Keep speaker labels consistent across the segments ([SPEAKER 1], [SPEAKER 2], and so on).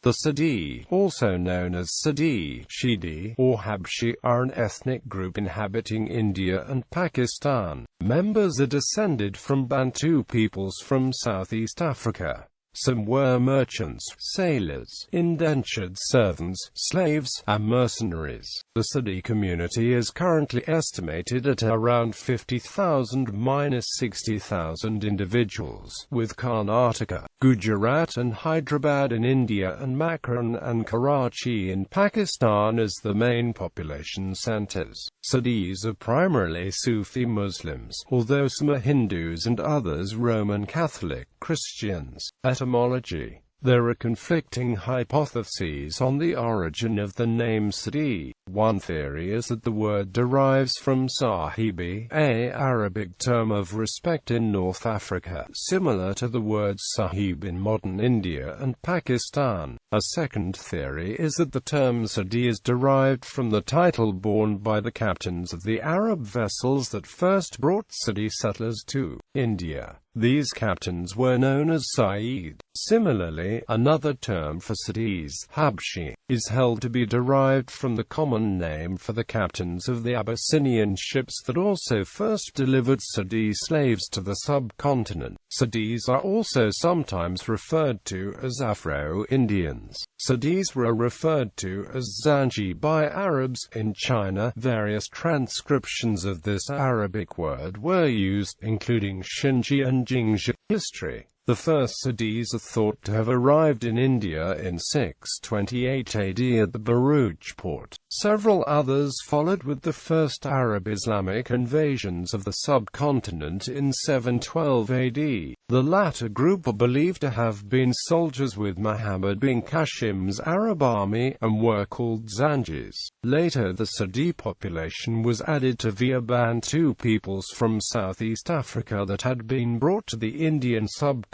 [SPEAKER 1] The Siddi, also known as Siddi, Shidi, or Habshi, are an ethnic group inhabiting India and Pakistan. Members are descended from Bantu peoples from Southeast Africa. Some were merchants, sailors, indentured servants, slaves, and mercenaries. The Siddi community is currently estimated at around 50,000–60,000 individuals, with Karnataka, Gujarat and Hyderabad in India and Makran and Karachi in Pakistan as the main population centers. Siddis are primarily Sufi Muslims, although some are Hindus and others Roman Catholic Christians. Etymology. There are conflicting hypotheses on the origin of the name Siddi. One theory is that the word derives from sahibi, an Arabic term of respect in North Africa, similar to the word sahib in modern India and Pakistan. A second theory is that the term Siddi is derived from the title borne by the captains of the Arab vessels that first brought Siddi settlers to India. These captains were known as Sayyid. Similarly, another term for Siddis, Habshi, is held to be derived from the common name for the captains of the Abyssinian ships that also first delivered Siddi slaves to the subcontinent. Siddis are also sometimes referred to as Afro-Indians. Siddis were referred to as Zanji by Arabs in China. Various transcriptions of this Arabic word were used, including Shinji and Jingzhi. History. The first Siddis are thought to have arrived in India in 628 AD at the Bharuch port. Several others followed with the first Arab Islamic invasions of the subcontinent in 712 AD. The latter group are believed to have been soldiers with Muhammad bin Qashim's Arab army, and were called Zanjis. Later the Siddi population was added to via Bantu peoples from Southeast Africa that had been brought to the Indian subcontinent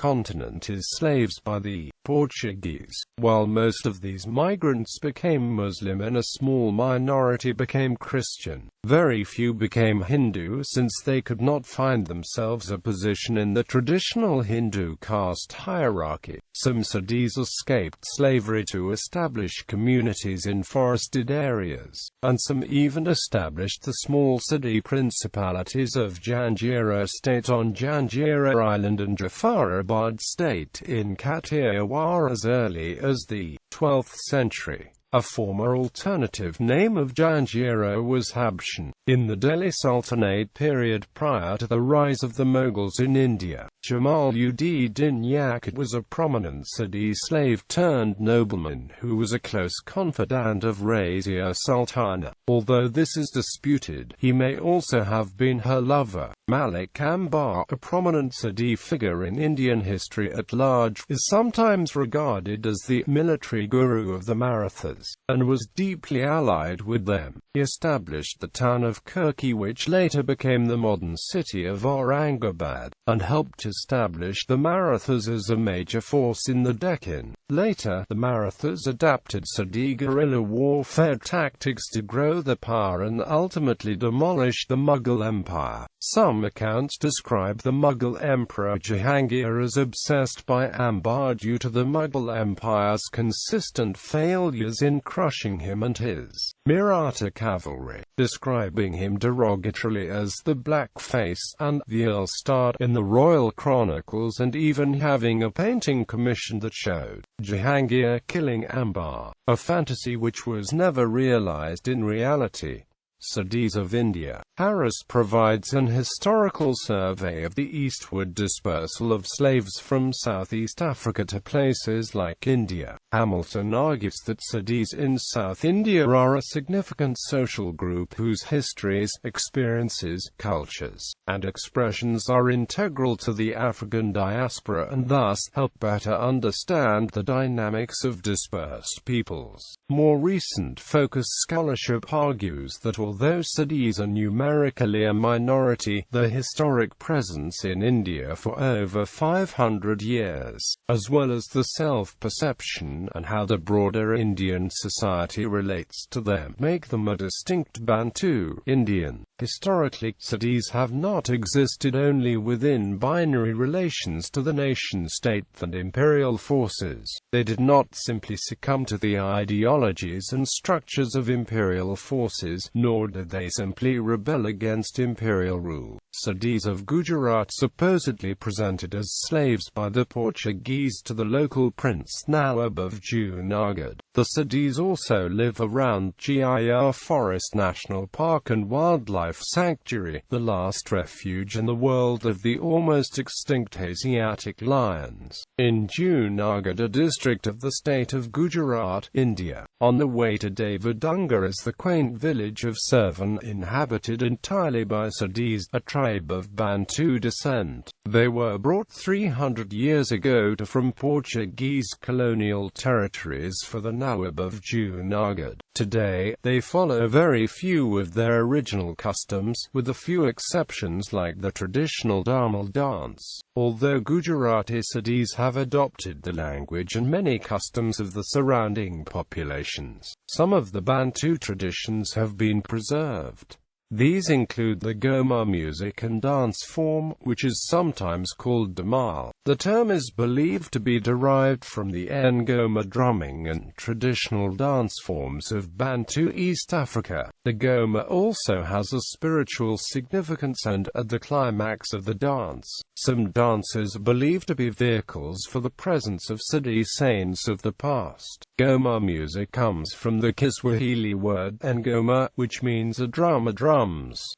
[SPEAKER 1] as slaves by the Portuguese. While most of these migrants became Muslim and a small minority became Christian, very few became Hindu since they could not find themselves a position in the traditional Hindu caste hierarchy. Some Siddis escaped slavery to establish communities in forested areas, and some even established the small Siddi principalities of Janjira state on Janjira Island and Jafarabad state in Kathiawar as early as the 12th century. A former alternative name of Janjira was Habshan. In the Delhi Sultanate period prior to the rise of the Mughals in India, Jamal-ud-Din Yaqut was a prominent Siddi slave-turned-nobleman who was a close confidant of Razia Sultana. Although this is disputed, he may also have been her lover. Malik Ambar, a prominent Siddi figure in Indian history at large, is sometimes regarded as the military guru of the Marathas, and was deeply allied with them. He established the town of Kirki, which later became the modern city of Aurangabad, and helped establish the Marathas as a major force in the Deccan. Later, the Marathas adapted Siddi guerrilla warfare tactics to grow their power and ultimately demolish the Mughal Empire. Some accounts describe the Mughal Emperor Jahangir as obsessed by Ambar due to the Mughal Empire's consistent failures in crushing him and his Maratha cavalry, describing him derogatorily as the Black Face, and the Earl starred in the royal chronicles, and even having a painting commissioned that showed Jahangir killing Ambar, a fantasy which was never realized in reality. Siddis of India. Harris provides an historical survey of the eastward dispersal of slaves from Southeast Africa to places like India. Hamilton argues that Siddis in South India are a significant social group whose histories, experiences, cultures, and expressions are integral to the African diaspora and thus help better understand the dynamics of dispersed peoples. More recent focused scholarship argues that although Siddis are numerically a minority, their historic presence in India for over 500 years, as well as the self-perception and how the broader Indian society relates to them, make them a distinct Bantu Indian Historically, Siddis have not existed only within binary relations to the nation-state and imperial forces. They did not simply succumb to the ideologies and structures of imperial forces, nor did they simply rebel against imperial rule. Siddis of Gujarat, supposedly presented as slaves by the Portuguese to the local Prince Nawab of Junagadh. The Siddis also live around Gir Forest National Park and Wildlife Sanctuary, the last refuge in the world of the almost extinct Asiatic lions, in Junagadh, a district of the state of Gujarat, India. On the way to Devadunga is the quaint village of Servan, inhabited entirely by Siddis, a tribe of Bantu descent. They were brought 300 years ago from Portuguese colonial territories for the Nawab of Junagadh. Today, they follow very few of their original customs, with a few exceptions like the traditional Dhamal dance. Although Gujarati Siddis have adopted the language and many customs of the surrounding populations, some of the Bantu traditions have been preserved. These include the Goma music and dance form, which is sometimes called Dhamal. The term is believed to be derived from the Ngoma drumming and traditional dance forms of Bantu East Africa. The Goma also has a spiritual significance, and at the climax of the dance, some dances are believed to be vehicles for the presence of Siddhi saints of the past. Goma music comes from the Kiswahili word Ngoma, which means a drum.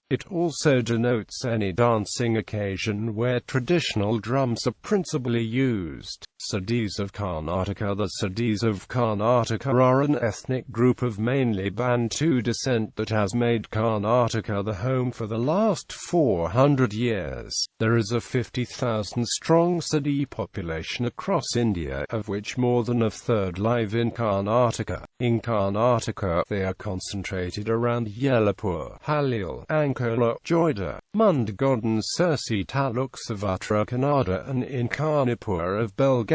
[SPEAKER 1] It also denotes any dancing occasion where traditional drums are principally used. Siddis of Karnataka. The Siddis of Karnataka are an ethnic group of mainly Bantu descent that has made Karnataka the home for the last 400 years. There is a 50,000-strong Siddhi population across India, of which more than a third live in Karnataka. In Karnataka, they are concentrated around Yellapur, Halil, Ankola, Joida, Mundgod and Sirsi taluks of Uttara Kannada, and in Karnapur of Belgaum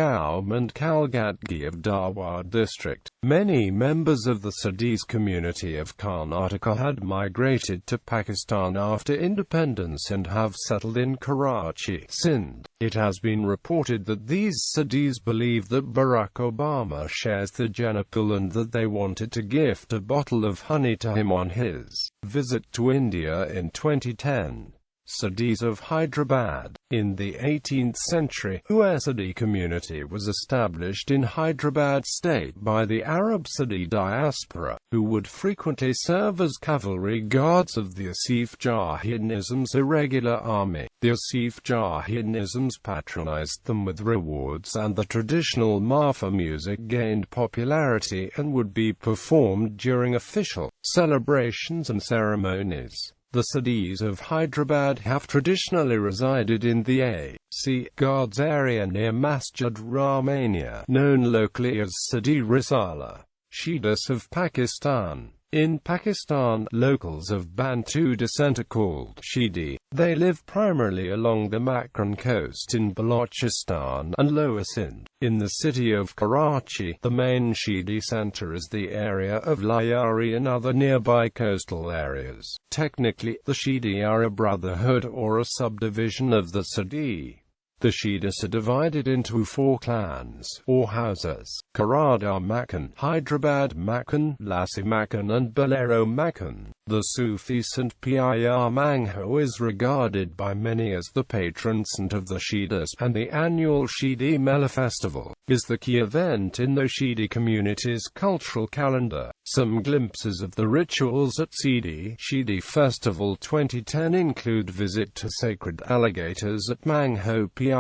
[SPEAKER 1] and Kalgadgi of Dharwad district. Many members of the Siddhis community of Karnataka had migrated to Pakistan after independence and have settled in Karachi, Sindh. It has been reported that these Siddhis believe that Barack Obama shares the Janapul and that they wanted to gift a bottle of honey to him on his visit to India in 2010. Siddhis of Hyderabad. In the 18th century, a Siddhi community was established in Hyderabad state by the Arab Siddhi diaspora, who would frequently serve as cavalry guards of the Asif Jahinism's irregular army. The Asif Jahinisms patronized them with rewards, and the traditional Marfa music gained popularity and would be performed during official celebrations and ceremonies. The Siddhis of Hyderabad have traditionally resided in the A.C. Guards area near Masjid Rahmania, known locally as Siddhi Risala. Shidis of Pakistan. In Pakistan, locals of Bantu descent are called Shidi. They live primarily along the Makran coast in Balochistan and Lower Sindh. In the city of Karachi, the main Shidi center is the area of Lyari and other nearby coastal areas. Technically, the Shidi are a brotherhood or a subdivision of the Siddhi. The Shidis are divided into 4 clans, or houses: Karada Makhan, Hyderabad Makhan, Lassi Makhan and Bolero Makhan. The Sufi Saint Pir Mangho is regarded by many as the patron saint of the Shidis, and the annual Shidi Mela festival is the key event in the Shidi community's cultural calendar. Some glimpses of the rituals at Shidi Festival 2010 include visit to sacred alligators at Mangho Pir,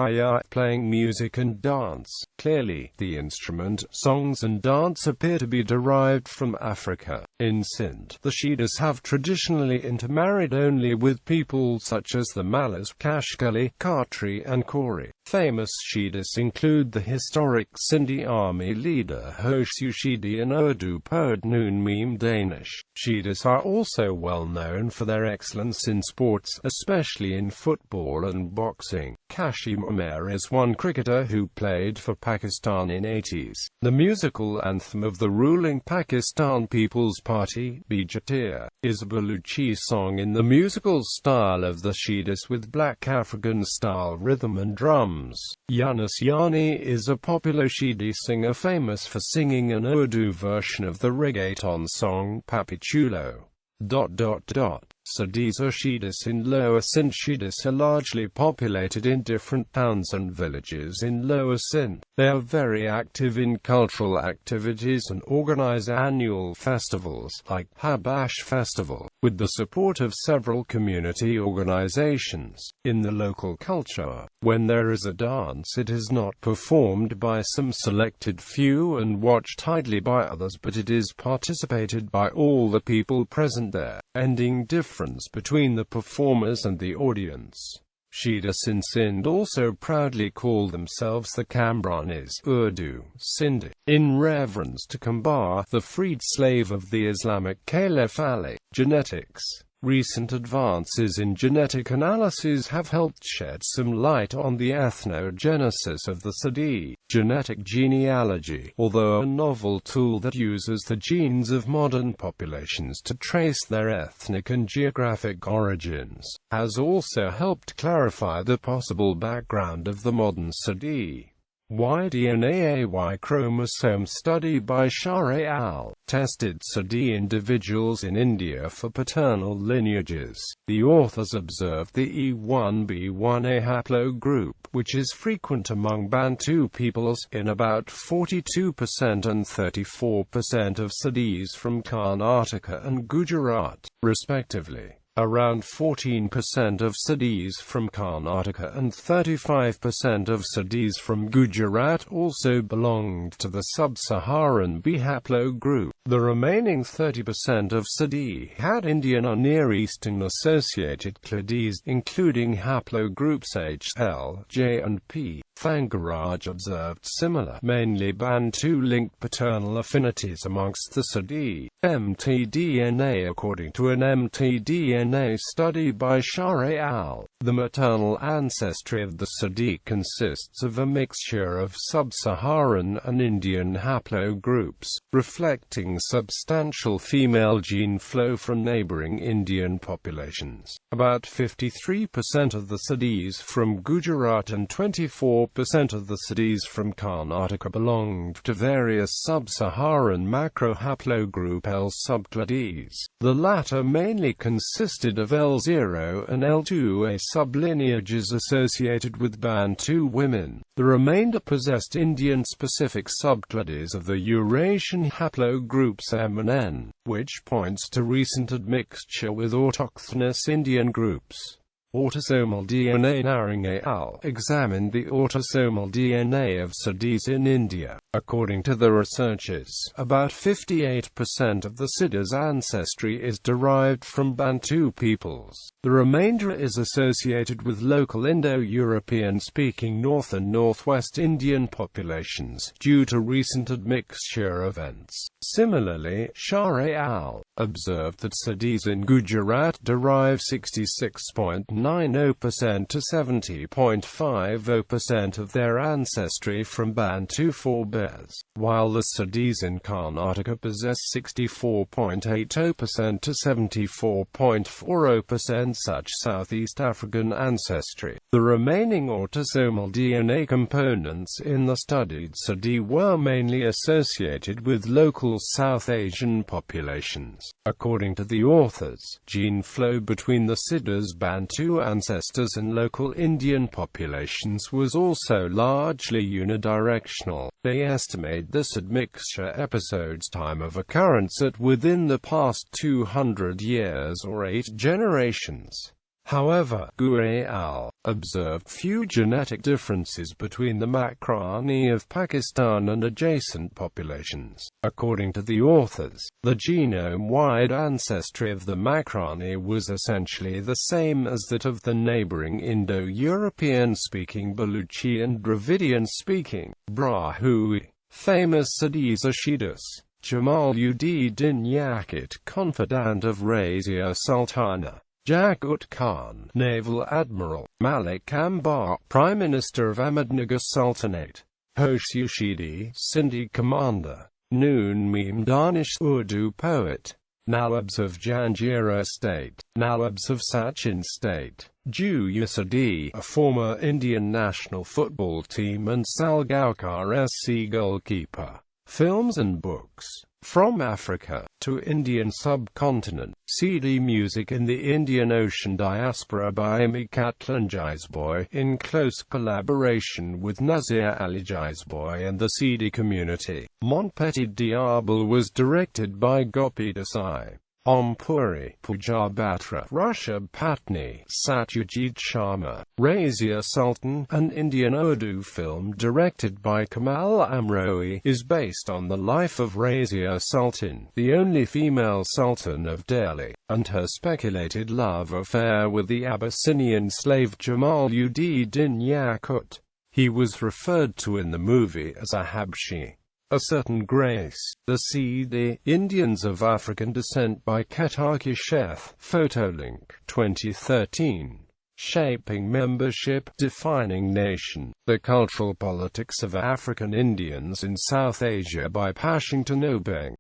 [SPEAKER 1] playing music and dance. Clearly, the instrument, songs and dance appear to be derived from Africa. In Sindh, the Shidis have traditionally intermarried only with people such as the Malas, Kashkali, Khatri and Kori. Famous Shiddis include the historic Sindhi army leader Hosheu Siddi and Urdu poet Noon Meme Danish. Shiddis are also well known for their excellence in sports, especially in football and boxing. Kashim Umer is one cricketer who played for Pakistan in 80s. The musical anthem of the ruling Pakistan People's Party, BJP, is a Baluchi song in the musical style of the Shiddis with black African-style rhythm and drums. Yunus Yani is a popular Siddi singer famous for singing an Urdu version of the reggaeton song Papi Chulo. Siddis or Shiddis in Lower Sindh. Shiddis are largely populated in different towns and villages in Lower Sindh. They are very active in cultural activities and organize annual festivals, like Habash Festival, with the support of several community organizations. In the local culture, when there is a dance, it is not performed by some selected few and watched idly by others, but it is participated by all the people present there, ending difference between the performers and the audience. Shiddis in Sindh also proudly call themselves the Kambranis, Urdu, Sindhi, in reverence to Kambar, the freed slave of the Islamic Caliph Ali. Genetics. Recent advances in genetic analysis have helped shed some light on the ethnogenesis of the Siddi. Genetic genealogy, although a novel tool that uses the genes of modern populations to trace their ethnic and geographic origins, has also helped clarify the possible background of the modern Siddi. Y-DNA Y chromosome study by Shah et al. Tested Siddi individuals in India for paternal lineages. The authors observed the E1b1a haplogroup, which is frequent among Bantu peoples, in about 42% and 34% of Siddis from Karnataka and Gujarat, respectively. Around 14% of Siddis from Karnataka and 35% of Siddis from Gujarat also belonged to the sub-Saharan B haplogroup. The remaining 30% of Siddi had Indian or Near Eastern associated clades, including haplogroups H, L, J and P. Thangaraj observed similar, mainly Bantu-linked paternal affinities amongst the Siddi. mtDNA. According to an mtDNA study by Shah et al., the maternal ancestry of the Siddi consists of a mixture of sub-Saharan and Indian haplogroups, reflecting substantial female gene flow from neighboring Indian populations. About 53% of the Siddis from Gujarat and 24% of the Siddis from Karnataka belonged to various sub-Saharan macrohaplogroup L subclades. The latter mainly consisted of L0 and L2A sublineages associated with Bantu women. The remainder possessed Indian-specific subclades of the Eurasian haplogroups M and N, which points to recent admixture with autochthonous Indian groups. Autosomal DNA. Naring et al. Examined the autosomal DNA of Siddis in India. According to the researchers, about 58% of the Siddi's ancestry is derived from Bantu peoples. The remainder is associated with local Indo-European speaking North and Northwest Indian populations, due to recent admixture events. Similarly, Shah et al. Observed that Siddis in Gujarat derive 66.90% to 70.50% of their ancestry from Bantu forebears, while the Siddis in Karnataka possess 64.80% to 74.40% such Southeast African ancestry. The remaining autosomal DNA components in the studied Siddi were mainly associated with local South Asian populations. According to the authors, gene flow between the Siddi's Bantu ancestors and local Indian populations was also largely unidirectional. They estimate this admixture episode's time of occurrence at within the past 200 years or 8 generations. However, Gu et al. observed few genetic differences between the Makrani of Pakistan and adjacent populations. According to the authors, the genome-wide ancestry of the Makrani was essentially the same as that of the neighboring Indo-European-speaking Baluchi and Dravidian-speaking Brahui. Famous Siddi Zashidus, Jamaluddin Yaqut, confidant of Razia Sultana, Jaqut Khan, Naval Admiral, Malik Ambar, Prime Minister of Ahmednagar Sultanate, Siddi, Sindhi commander, Noon Meme Danish Urdu poet, Nawabs of Janjira State, Nawabs of Sachin State, Siddi, a former Indian national football team and Salgaonkar SC goalkeeper. Films and books. From Africa to Indian subcontinent, Siddi music in the Indian Ocean diaspora by Ami Katlan Jaisboy, in close collaboration with Nazir Ali Jaisboy and the Siddi community. Mon Petit Diable was directed by Gopi Desai. Om Puri, Puja Batra, Rishabh Patni, Satyajit Sharma, Razia Sultan, an Indian Urdu film directed by Kamal Amrohi, is based on the life of Razia Sultan, the only female sultan of Delhi, and her speculated love affair with the Abyssinian slave Jamaluddin Yaqut. He was referred to in the movie as a Habshi. A certain grace. The Siddi, Indians of African descent by Ketaki Sheth. Photolink, 2013. Shaping membership, defining nation. The cultural politics of African Indians in South Asia by Pashington Obeng.